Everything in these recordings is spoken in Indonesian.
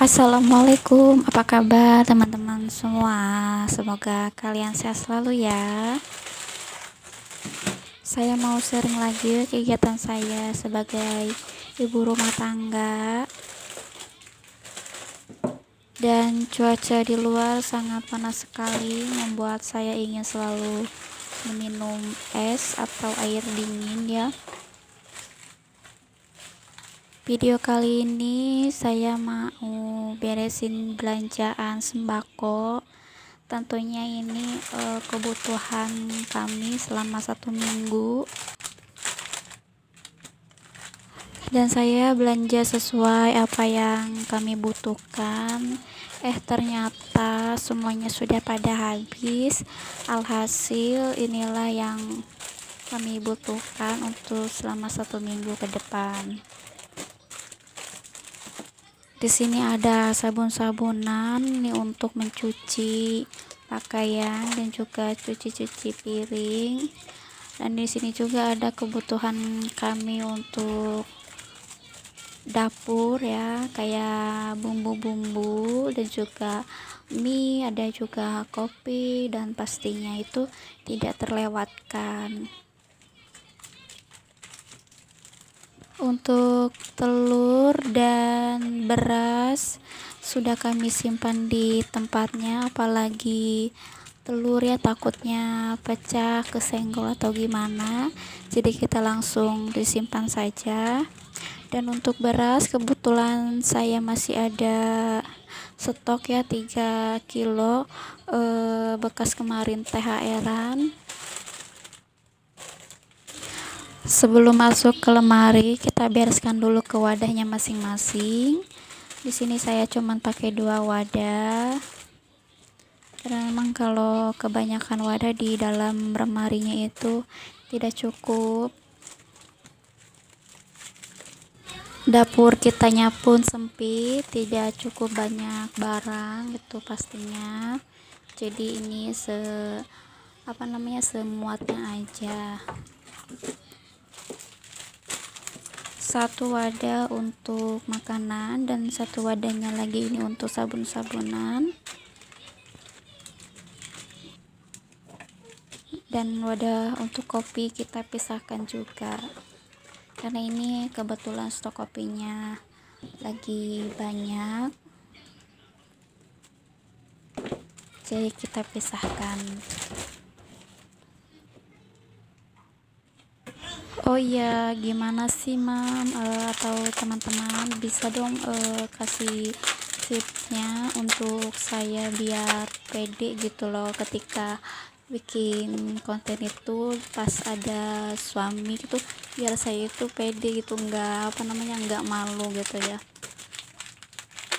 Assalamualaikum, apa kabar teman-teman semua? Semoga kalian sehat selalu ya. Saya mau sharing lagi kegiatan saya sebagai ibu rumah tangga. Dan cuaca di luar sangat panas sekali, membuat saya ingin selalu meminum es atau air dingin ya. Video kali ini saya mau beresin belanjaan sembako. Tentunya ini kebutuhan kami selama 1 minggu, dan saya belanja sesuai apa yang kami butuhkan. Ternyata semuanya sudah pada habis. Alhasil inilah yang kami butuhkan untuk selama 1 minggu ke depan. Di sini ada sabun-sabunan nih untuk mencuci pakaian dan juga cuci-cuci piring. Dan di sini juga ada kebutuhan kami untuk dapur ya, kayak bumbu-bumbu dan juga mie, ada juga kopi, dan pastinya itu tidak terlewatkan. Untuk telur dan beras sudah kami simpan di tempatnya, apalagi telur ya takutnya pecah, kesenggol atau gimana, jadi kita langsung disimpan saja. Dan untuk beras kebetulan saya masih ada stok ya, 3 kilo bekas kemarin THR-an. Sebelum masuk ke lemari, kita bereskan dulu ke wadahnya masing-masing. Di sini saya cuman pakai 2 wadah. Karena memang kalau kebanyakan wadah di dalam lemarinya itu tidak cukup. Dapur kitanya pun sempit, tidak cukup banyak barang gitu pastinya. Jadi ini semuatnya aja. 1 wadah untuk makanan dan 1 wadahnya lagi ini untuk sabun-sabunan. Dan wadah untuk kopi kita pisahkan juga, karena ini kebetulan stok kopinya lagi banyak, jadi kita pisahkan. Oh iya, gimana sih mam atau teman-teman bisa dong kasih tipsnya untuk saya biar pede gitu loh ketika bikin konten itu pas ada suami gitu, biar saya itu pede gitu, nggak malu gitu ya.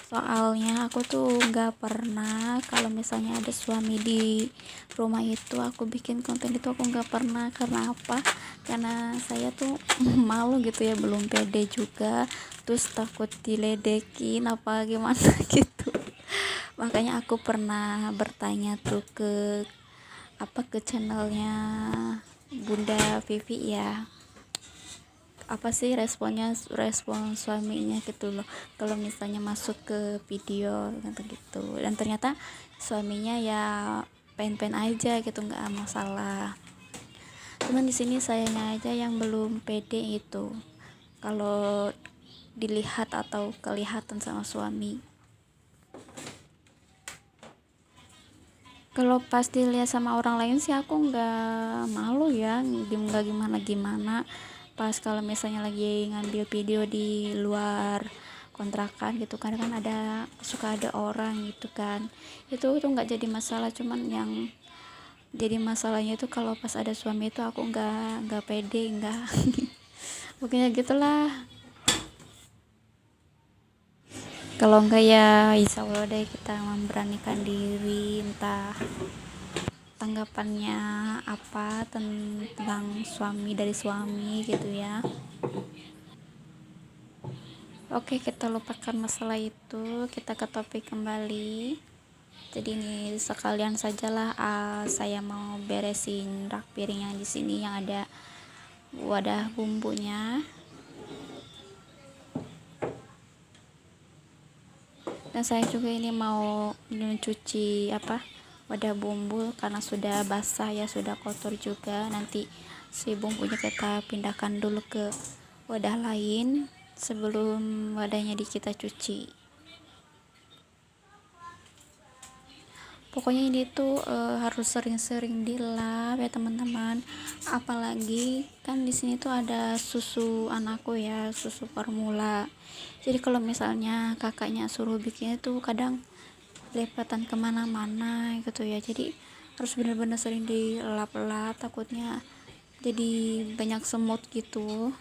Soalnya aku tuh nggak pernah kalau misalnya ada suami di rumah itu aku bikin konten itu, aku nggak pernah. Karena apa? Karena saya tuh malu gitu ya, belum pede juga, terus takut diledekin apa gimana gitu. Makanya aku pernah bertanya tuh ke channelnya Bunda Vivi ya, apa sih respon suaminya gitu loh kalau misalnya masuk ke video gitu. Dan ternyata suaminya ya pen-pen aja gitu, nggak masalah. Cuman di sini sayangnya aja yang belum pede itu kalau dilihat atau kelihatan sama suami. Kalau pas dilihat sama orang lain sih aku nggak malu ya, nggak gimana pas kalau misalnya lagi ngambil video di luar kontrakan gitu kan suka ada orang gitu kan, itu tuh nggak jadi masalah. Cuman yang jadi masalahnya itu kalau pas ada suami itu aku nggak pede, nggak pokoknya gitulah. Kalau enggak ya insya Allah deh kita memberanikan diri, entah tanggapannya apa tentang dari suami gitu ya. Oke, kita lupakan masalah itu, kita ke topik kembali. Jadi ini sekalian sajalah saya mau beresin rak piring yang di sini yang ada wadah bumbunya. Dan saya juga ini mau mencuci wadah bumbu karena sudah basah ya, sudah kotor juga. Nanti si bumbunya kita pindahkan dulu ke wadah lain sebelum wadahnya kita cuci. Pokoknya ini tuh harus sering-sering dilap ya teman-teman. Apalagi kan di sini tuh ada susu anakku ya, susu formula. Jadi kalau misalnya kakaknya suruh bikin itu kadang lepatan kemana-mana gitu ya. Jadi harus benar-benar sering dilap-lap, takutnya jadi banyak semut gitu.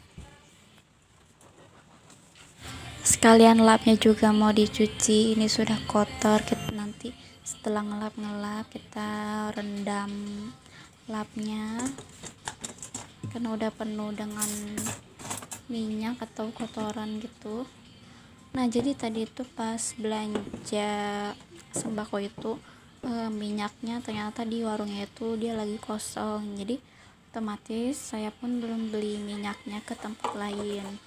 Sekalian lapnya juga mau dicuci, ini sudah kotor. Kita nanti setelah ngelap kita rendam lapnya karena udah penuh dengan minyak atau kotoran gitu. Nah jadi tadi itu pas belanja sembako itu minyaknya ternyata di warungnya itu dia lagi kosong, jadi otomatis saya pun belum beli minyaknya ke tempat lain.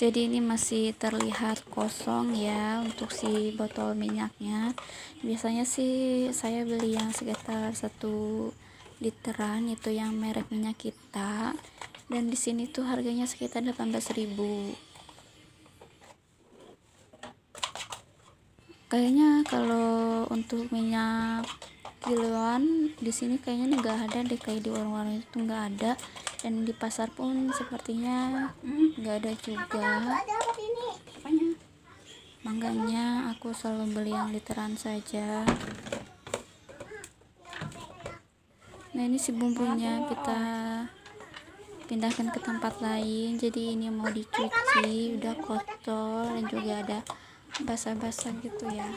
Jadi ini masih terlihat kosong ya untuk si botol minyaknya. Biasanya sih saya beli yang sekitar 1 literan itu yang merek minyak kita, dan di sini tuh harganya sekitar 18.000. Kayaknya kalau untuk minyak kiloan di sini kayaknya nggak ada deh, kayak di warung-warung itu nggak ada, dan di pasar pun sepertinya nggak ada juga. Makanya aku selalu beli yang literan saja. Nah ini si bumbunya kita pindahkan ke tempat lain. Jadi ini mau dicuci, udah kotor dan juga ada basah-basah gitu ya.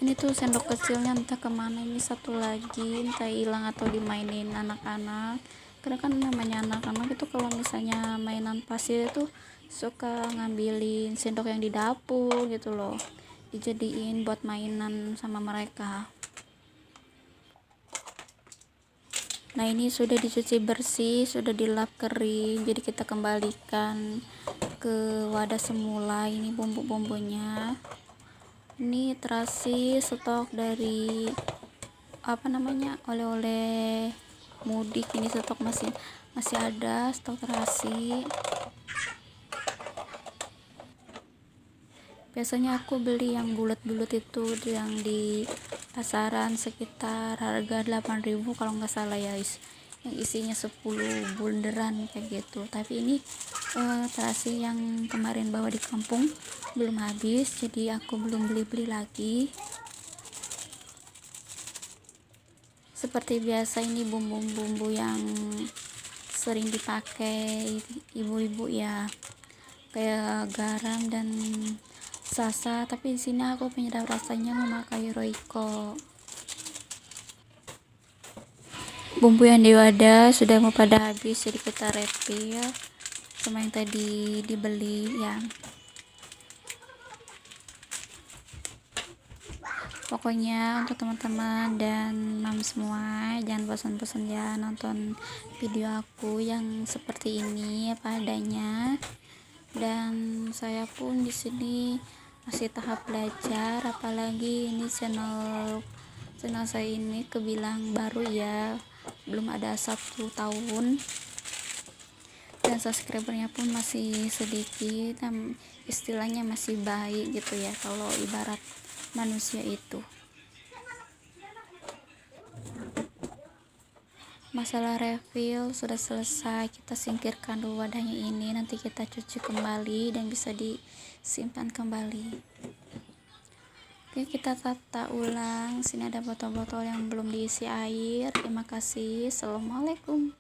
Ini tuh sendok kecilnya entah kemana, ini satu lagi entah hilang atau dimainin anak-anak. Karena kan namanya anak-anak itu kalau misalnya mainan pasir itu suka ngambilin sendok yang di dapur gitu loh, dijadiin buat mainan sama mereka. Nah ini sudah dicuci bersih, sudah dilap kering, jadi kita kembalikan ke wadah semula. Ini bumbu-bumbunya, ini terasi stok dari oleh-oleh mudik. Ini stok masih ada stok terasi. Biasanya aku beli yang bulat-bulat itu yang di pasaran sekitar harga 8.000 kalau nggak salah ya, yang isinya 10 bunderan kayak gitu. Tapi ini terasi yang kemarin bawa di kampung belum habis, jadi aku belum beli lagi. Seperti biasa ini bumbu-bumbu yang sering dipakai ibu-ibu ya, kayak garam dan sasa, tapi di sini aku penyedap rasanya memakai Royco. Bumbu yang di wadah sudah mau pada habis, jadi kita refill sama yang tadi dibeli ya. Pokoknya untuk teman-teman dan mam semua, jangan bosan-bosan ya nonton video aku yang seperti ini apa adanya. Dan saya pun di sini masih tahap belajar, apalagi ini channel saya ini kebilang baru ya, belum ada 1 tahun, dan subscribernya pun masih sedikit, dan istilahnya masih baik gitu ya kalau ibarat manusia itu. Masalah refill sudah selesai, kita singkirkan dulu wadahnya ini, nanti kita cuci kembali dan bisa disimpan kembali. Oke, kita tata ulang. Sini ada botol-botol yang belum diisi air. Terima kasih. Assalamualaikum.